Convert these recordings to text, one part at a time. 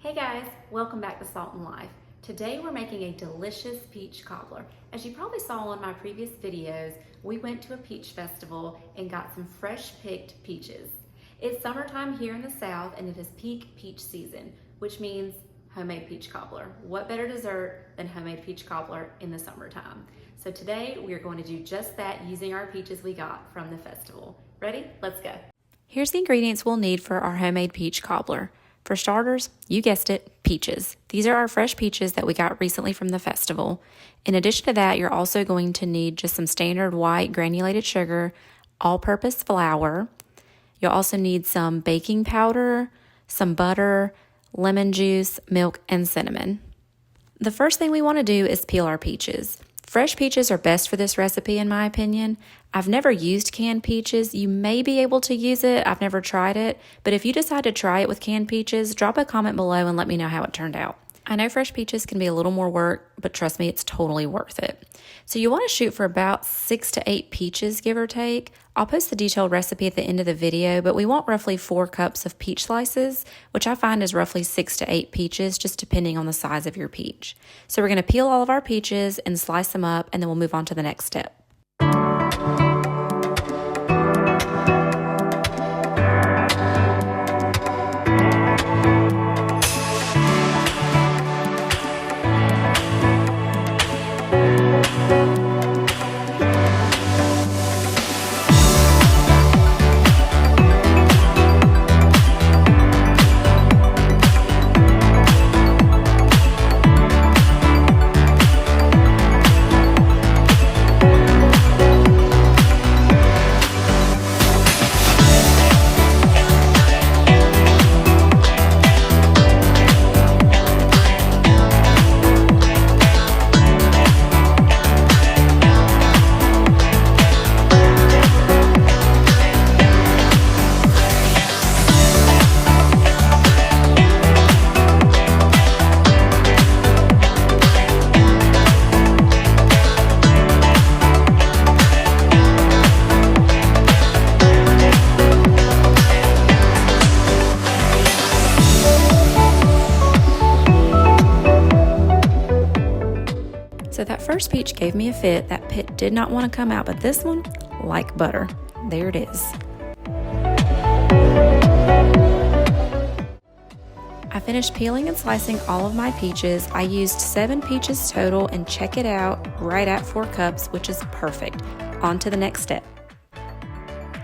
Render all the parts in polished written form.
Hey guys, welcome back to Salt and Life. Today we're making a delicious peach cobbler. As you probably saw in my previous videos, we went to a peach festival and got some fresh picked peaches. It's summertime here in the South and it is peak peach season, which means homemade peach cobbler. What better dessert than homemade peach cobbler in the summertime? So today we are going to do just that using our peaches we got from the festival. Ready? Let's go. Here's the ingredients we'll need for our homemade peach cobbler. For starters, you guessed it, peaches. These are our fresh peaches that we got recently from the festival. In addition to that, you're also going to need just some standard white granulated sugar, all-purpose flour. You'll also need some baking powder, some butter, lemon juice, milk, and cinnamon. The first thing we want to do is peel our peaches. Fresh peaches are best for this recipe in my opinion. I've never used canned peaches. You may be able to use it. I've never tried it. But if you decide to try it with canned peaches, drop a comment below and let me know how it turned out. I know fresh peaches can be a little more work, but trust me, it's totally worth it. So you want to shoot for about 6 to 8 peaches, give or take. I'll post the detailed recipe at the end of the video, but we want roughly 4 cups of peach slices, which I find is roughly 6 to 8 peaches, just depending on the size of your peach. So we're going to peel all of our peaches and slice them up, and then we'll move on to the next step. So that first peach gave me a fit. That pit did not want to come out, but this one, like butter. There it is. I finished peeling and slicing all of my peaches. I used 7 peaches total, and check it out, right at 4 cups, which is perfect. On to the next step.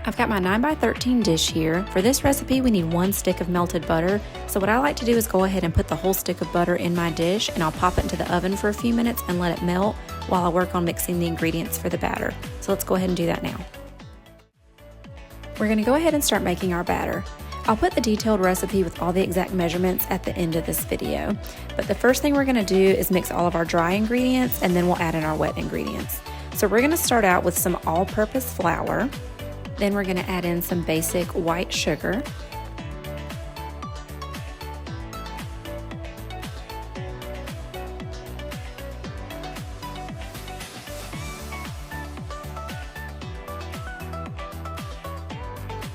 I've got my 9x13 dish here. For this recipe, we need 1 stick of melted butter. So what I like to do is go ahead and put the whole stick of butter in my dish, and I'll pop it into the oven for a few minutes and let it melt while I work on mixing the ingredients for the batter. So let's go ahead and do that now. We're gonna go ahead and start making our batter. I'll put the detailed recipe with all the exact measurements at the end of this video. But the first thing we're gonna do is mix all of our dry ingredients, and then we'll add in our wet ingredients. So we're gonna start out with some all-purpose flour. Then we're going to add in some basic white sugar.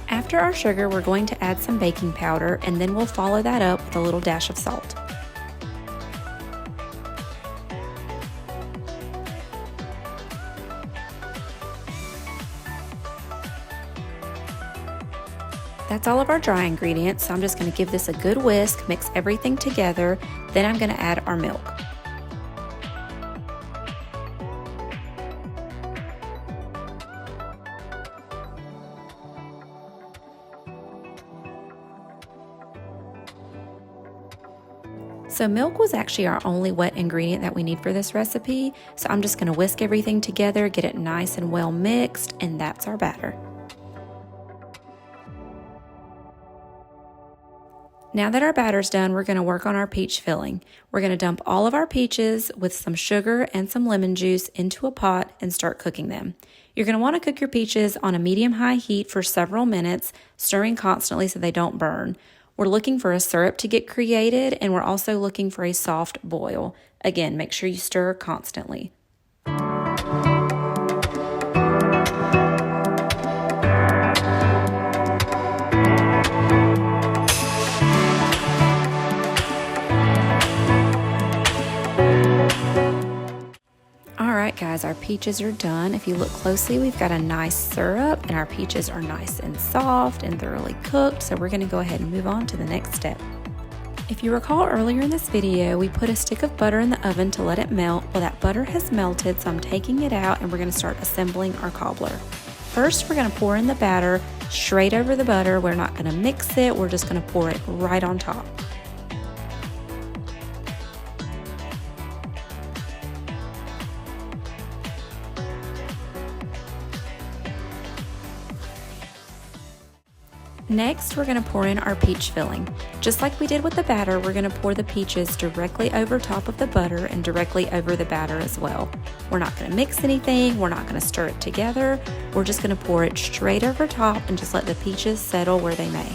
After our sugar, we're going to add some baking powder, and then we'll follow that up with a little dash of salt. That's all of our dry ingredients, so I'm just going to give this a good whisk, mix everything together, then I'm going to add our milk. So milk was actually our only wet ingredient that we need for this recipe, so I'm just going to whisk everything together, get it nice and well mixed, and that's our batter. Now that our batter's done, we're going to work on our peach filling. We're going to dump all of our peaches with some sugar and some lemon juice into a pot and start cooking them. You're going to want to cook your peaches on a medium-high heat for several minutes, stirring constantly so they don't burn. We're looking for a syrup to get created, and we're also looking for a soft boil. Again, make sure you stir constantly. guys, our peaches are done. If you look closely, we've got a nice syrup and our peaches are nice and soft and thoroughly cooked. So we're gonna go ahead and move on to the next step. If you recall earlier in this video, we put a stick of butter in the oven to let it melt. Well, that butter has melted, so I'm taking it out and we're gonna start assembling our cobbler. First, we're gonna pour in the batter straight over the butter. We're not gonna mix it, we're just gonna pour it right on top. Next, we're going to pour in our peach filling. Just like we did with the batter, we're going to pour the peaches directly over top of the butter and directly over the batter as well. We're not going to mix anything, we're not going to stir it together, we're just going to pour it straight over top and just let the peaches settle where they may.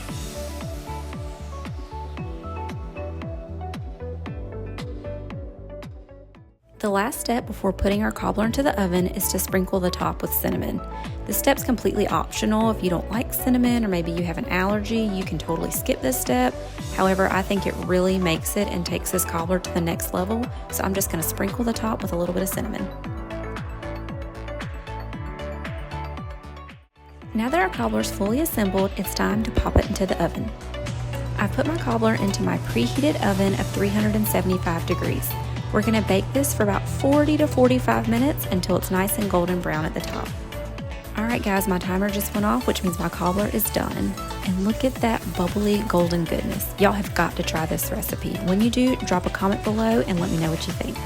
The last step before putting our cobbler into the oven is to sprinkle the top with cinnamon. This step's completely optional. If you don't like cinnamon or maybe you have an allergy, you can totally skip this step. However, I think it really makes it and takes this cobbler to the next level, so I'm just going to sprinkle the top with a little bit of cinnamon. Now that our cobbler is fully assembled, it's time to pop it into the oven. I've put my cobbler into my preheated oven of 375 degrees. We're going to bake this for about 40 to 45 minutes until it's nice and golden brown at the top. Alright guys, my timer just went off, which means my cobbler is done. And look at that bubbly golden goodness. Y'all have got to try this recipe. When you do, drop a comment below and let me know what you think.